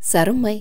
Сары май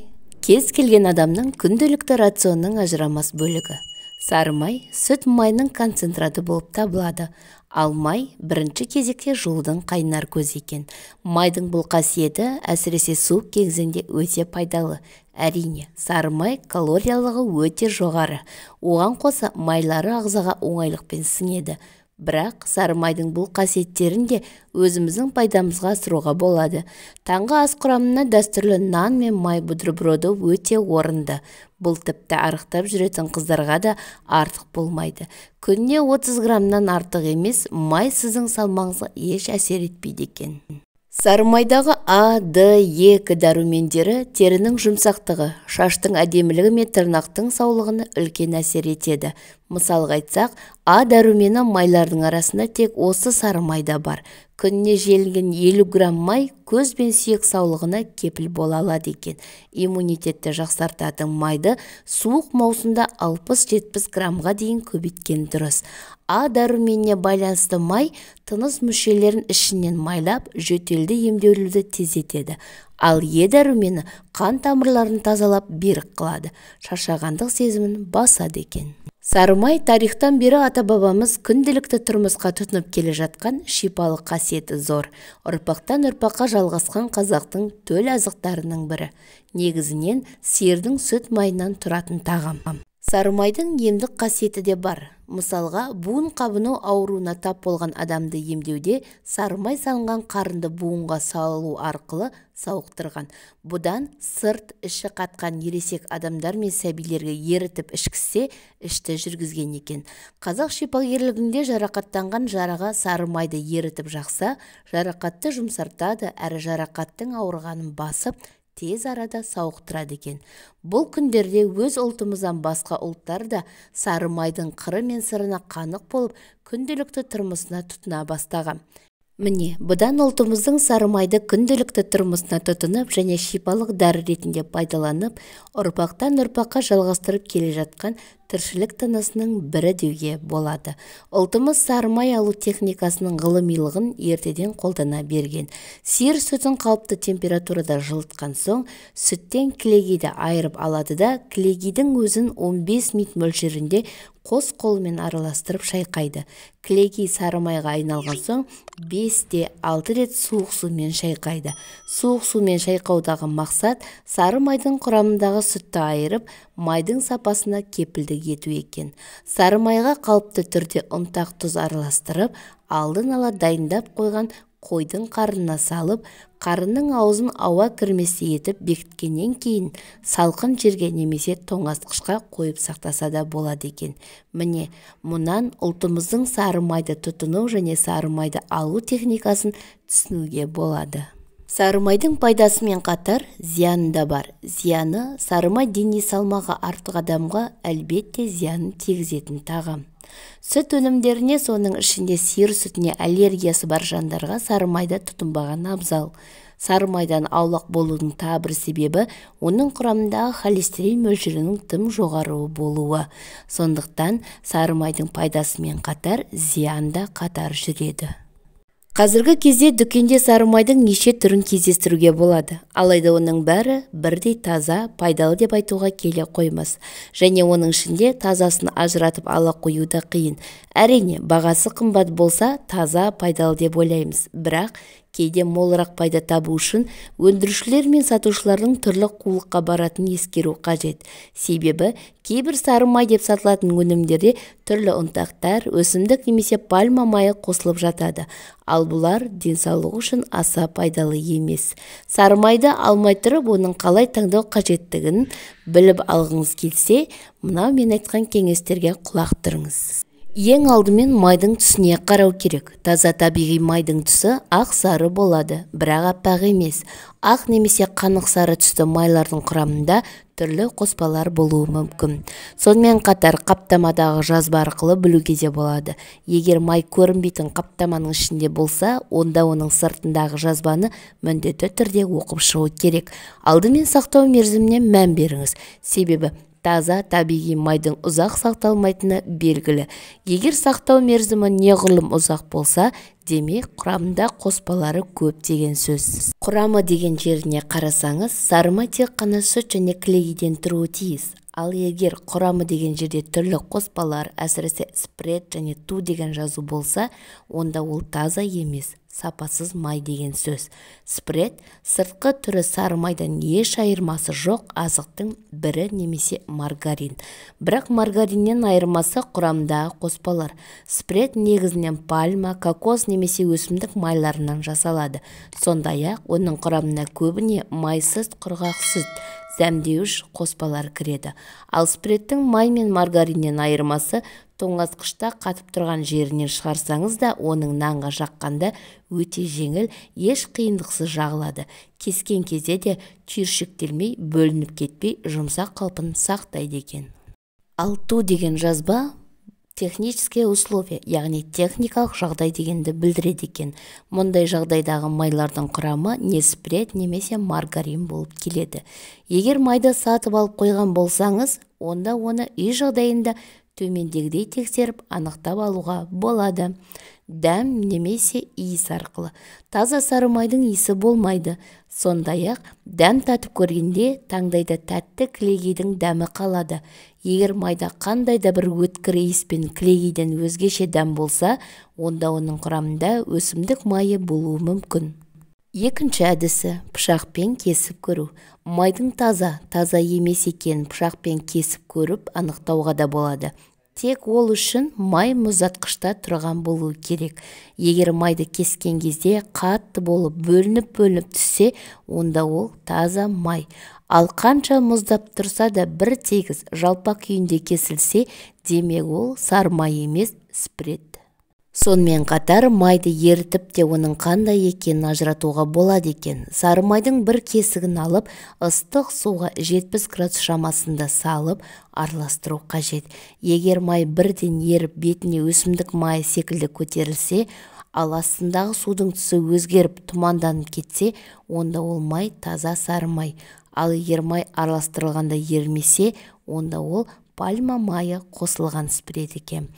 кез келген адамның күнделікті рационның ажырамас бөлігі. Сары май сүт майының концентраты болып табылады. Ал май бірінші кезекте жылудың қайнар көзі екен. Майдың бұл қасиеті әсіресе суық кезеңде өте пайдалы. Әрине, сары май калориялығы өте жоғары. Оған қоса майлары ағзаға оңайлықпен сіңеді. Бірақ сары майдың бұл қасиеттерін де өзіміздің пайдамызға асыруға болады. Таңғы ас құрамына дәстүрлі нан мен май бутерброды өте орынды. Бұл тіпті арықтап жүретін қыздарға да артық болмайды. Күніне 30 граммнан артық емес, май сіздің салмағыңызға еш әсер етпейді екен. Сары майдағы А, Д, Е дәрумендері терінің жұмсақтығы, шаштың әдемілігі мен тырнақтың саулығына үлкен әсер етеді. Мысалға айтсақ, А дәрумені майлардың арасында тек осы сары майда бар. Күніне желінген 50 грамм май көз бен сүйек саулығына кепіл бола алады екен. Иммунитетті жақсартатын майды суық маусымда 60-70 граммға дейін көбейткен дұрыс. А дәруменіне байланысты май тыныс мүшелерін ішінен майлап, жөтелді емдеуді тездетеді. Ал Е дәрумені қан тамырларын тазалап берік қылады, шаршағандық сезімін басады екен. Сары май тарихтан бері ата-бабамыз күнделікті тұрмысқа тұтынып келе жатқан шипалық қасиеті зор. Ұрпақтан ұрпаққа жалғасқан қазақтың төл азықтарының бірі. Негізінен сиырдың сүт майынан тұратын тағам. Сары майдың емдік қасиеті де бар. Мысалға, буын қабыну ауруына тап болған адамды емдеуде сары май салынған қарынды буынға салу арқылы сауықтырған. Бұдан сырт іші қатқан ересек адамдар мен сәбилерге ерітіп ішкізсе, ішті жүргізген екен. Қазақ шипагерлігінде жарақаттанған жараға сары майды ерітіп жақса, жарақатты жұмсартады, әрі жарақаттың ауырғанын басып, тез арада сауықтырады екен. Бұл күндерде өз ұлтымыздан басқа ұлттар да сары майдың қыры мен сырына қанық болып, күнделікті тұрмысына тұтына бастаған. Міне, бұдан ұлтымыздың сары майды күнделікті тұрмысына тұтынып және шипалық дәрі ретінде пайдаланып, ұрпақтан ұрпаққа жалғастырып келе жатқан тіршілік тынысының бірі деуге болады. Ұлтымыз сары май алу техникасының ғылымилығын ертеден қолдана берген. Сиыр сүтін қалыпты температурада жылытқан соң, сүттен кілегейді айырып алады да, кілегейдің өзін 15 минут мөлшерінде қос қолымен араластырып шайқайды. Кілегей сары майға айналған соң 5-6 рет суық сумен шайқайды. Суық сумен шайқаудағы мақсат сары майдың құрамындағы сүтті айырып, майдың сапасына кепілдік ету екен. Сары майға қалыпты түрде ұнтақ тұз араластырып, алдын ала дайындап қойған қойдың қарынына салып, қарынның аузын ауа кірмесе етіп бекіткеннен кейін салқын жерге немесе тоңазытқышқа қойып сақтаса да болады екен. Міне, мұнан ұлтымыздың сары майды тұтыну және сары майды алу техникасын түсінуге болады. Сары майдың пайдасымен қатар зияны да бар. Зияны сары май дене салмағы артық адамға әлбетте зиянын тигізетін тағам. Сүт өнімдеріне, соның ішінде сиыр сүтіне аллергиясы бар жандарға сары майды тұтынбаған абзал. Сары майдан аулақ болудың тағы бір себебі оның құрамындағы холестерин мөлшерінің тым жоғары болуы. Сондықтан сары майдың пайдасымен қатар зияны да қатар жүреді. Қазіргі кезде дүкенде сары майдың неше түрін кездестіруге болады. Алайда оның бәрі бірдей таза, пайдалы деп айтуға келе қоймас. Және оның ішінде тазасын ажыратып ала қою да қиын. Әрине, бағасы қымбат болса, таза, пайдалы деп ойлаймыз. Бірақ кейде молырақ пайда табу үшін өндірушілер мен сатушылардың түрлі қулыққа баратын ескеру қажет. Себебі кейбір сары май деп сатылатын өнімдерде түрлі ұнтақтар, өсімдік немесе пальма майы қосылып жатады. Ал бұлар денсаулық үшін аса пайдалы емес. Сары майды алмай тұрып, оның қалай таңдау қажеттігін біліп алғыңыз келсе, мынау мен айтқан кеңестерге құлақ түріңіз. Ең алдымен майдың түсіне қарау керек. Таза табиғи майдың түсі ақ сары болады, бірақ аппақ емес. Ақ немесе қанық сары түсті майлардың құрамында түрлі қоспалар болуы мүмкін. Сонымен қатар қаптамадағы жазба арқылы білуге де болады. Егер май көрінбейтін қаптаманың ішінде болса, онда оның сыртындағы жазбаны міндетті түрде оқып шығу керек. Алдымен сақтау мерзіміне мән беріңіз. Себебі Таза табиғи майдың ұзақ сақталмайтыны белгілі. Егер сақтау мерзімі неғұрлым ұзақ болса, демек құрамында қоспалары көп деген сөз. Құрамы деген жеріне қарасаңыз, сары май тек қана сүт және кілегейден тұруы тиіс. Ал егер құрамы деген жерде түрлі қоспалар, әсіресе спред және ту деген жазу болса, онда ол таза емес, сапасыз май деген сөз. Спред сыртқы түрі сары майдан еш айырмасы жоқ азықтың бірі немесе маргарин. Бірақ маргариннен айырмасы құрамдағы қоспалар. Спред негізінен пальма, кокос немесе өсімдік майларынан жасалады. Сондай-ақ оның құрамына көбіне майсыз құрғақ сүт, зәмдеуіш қоспалар кіреді. Ал спредтің май мен маргариннен айырмасы, тоңазытқышта қатып тұрған жерінен шығарсаңыз да, оның нанға жаққанда өте жеңіл, еш қиындықсыз жағылады. Кескен кезде де түйіршіктелмей, бөлініп кетпей, жұмсақ қалпын сақтайды екен. Ал ту деген жазба технические условия, яғни техникалық жағдай дегенді білдіреді екен. Мұндай жағдайдағы майлардың құрамы не спред немесе маргарин болып келеді. Егер майды сатып алып қойған болсаңыз, онда оны үй жағдайында төмендегідей тексеріп анықтап алуға болады. Дәм немесе иіс арқылы. Таза сары майдың иісі болмайды. Сондай-ақ дәм татып көргенде таңдайда тәтті кілегейдің дәмі қалады. Егер майда қандай да бір өткір иіспен кілегейден өзгеше дәм болса, онда оның құрамында өсімдік майы болуы мүмкін. Екінші әдісі пышақпен кесіп көру. Майдың таза емес екенін пышақпен кесіп көріп анықтауға да болады. Тек ол үшін май мұздатқышта тұрған болуы керек. Егер майды кескен кезде қатты болып бөлініп түссе, онда ол таза май. Ал қанша мұздап тұрса да бір тегіс жалпақ күйінде кесілсе, демек ол сары май емес, спред. Сонымен қатар майды ерітіп те оның қандай екенін ажыратуға болады екен. Сары майдың бір кесігін алып, ыстық суға 70 градус шамасында салып, араластыру қажет. Егер май бірден еріп бетіне өсімдік майы секілді көтерілсе, ал астындағы судың түсі өзгеріп тұманданып кетсе, онда ол май таза сары май. Ал егер май араластырылғанда ерімесе, онда ол пальма майы қосылған спред екен.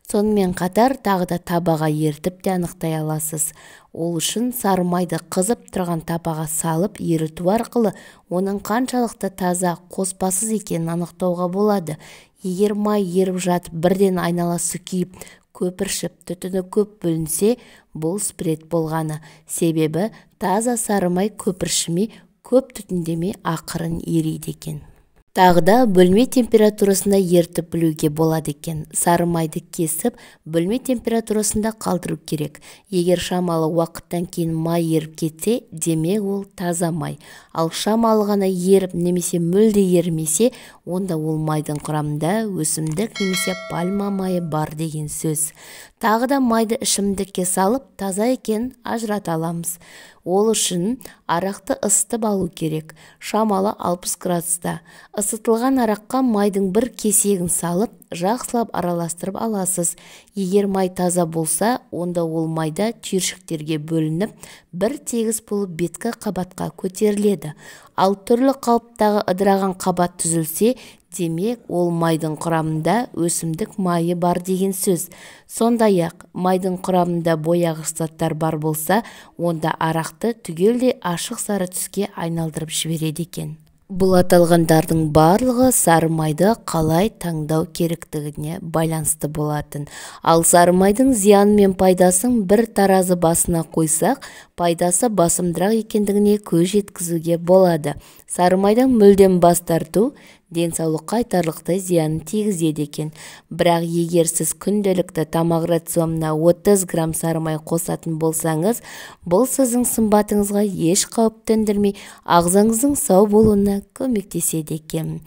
Сонымен қатар тағы да табаға ертіп те анықтай аласыз. Ол үшін сары майды қызып тұрған табаға салып еріту арқылы оның қаншалықты таза, қоспасыз екенін анықтауға болады. Егер май еріп жатып бірден айналасы күйіп, көпіршіп, түтіні көп бөлінсе, бұл спред болғаны. Себебі таза сары май көпіршімей, көп түтіндемей ақырын ериді екен. Тағы да бөлме температурасында ертіп білуге болады екен. Сары майды кесіп, бөлме температурасында қалдыру керек. Егер шамалы уақыттан кейін май еріп кетсе, демек ол таза май. Ал шамалы ғана еріп немесе мүлде ерімесе, онда ол майдың құрамында өсімдік немесе пальма майы бар деген сөз. Тағы да майды ішімдікке салып, таза екенін ажырата аламыз. Ол үшін арақты ысытып алу керек. Шамалы 60 градуста. Isытылған араққа майдың бір кесегін салып, жақсылап араластырып аласыз. Егер май таза болса, онда ол майда түйіршіктерге бөлініп, бір тегіс болып беткі қабатқа көтеріледі. Ал түрлі қалыптағы ыдыраған қабат түзілсе, демек ол майдың құрамында өсімдік майы бар деген сөз. Сондай-ақ майдың құрамында бояғыш заттар бар болса, онда арақты түгелдей ашық сары түске айналдырып жібереді екен. Бұл аталғандардың барлығы сары майды қалай таңдау керектігіне байланысты болатын. Ал сары майдың зияны мен пайдасын бір таразы басына қойсақ, пайдасы басымдырақ екендігіне көз жеткізуге болады. Сары майдан мүлдем бас тарту денсаулыққа айтарлықтай зиянын тигізеді екен. Бірақ егер сіз күнделікті тамақ рационына 30 грамм сары май қосатын болсаңыз, бұл сіздің сымбатыңызға еш қауіп төндірмей, ағзаңыздың сау болуына көмектеседі екен.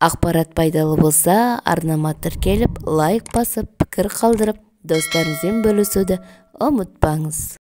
Ақпарат пайдалы болса, арнама тіркеліп, лайк басып, пікір қалдырып, достарыңызбен бөлісуді ұмытпаңыз.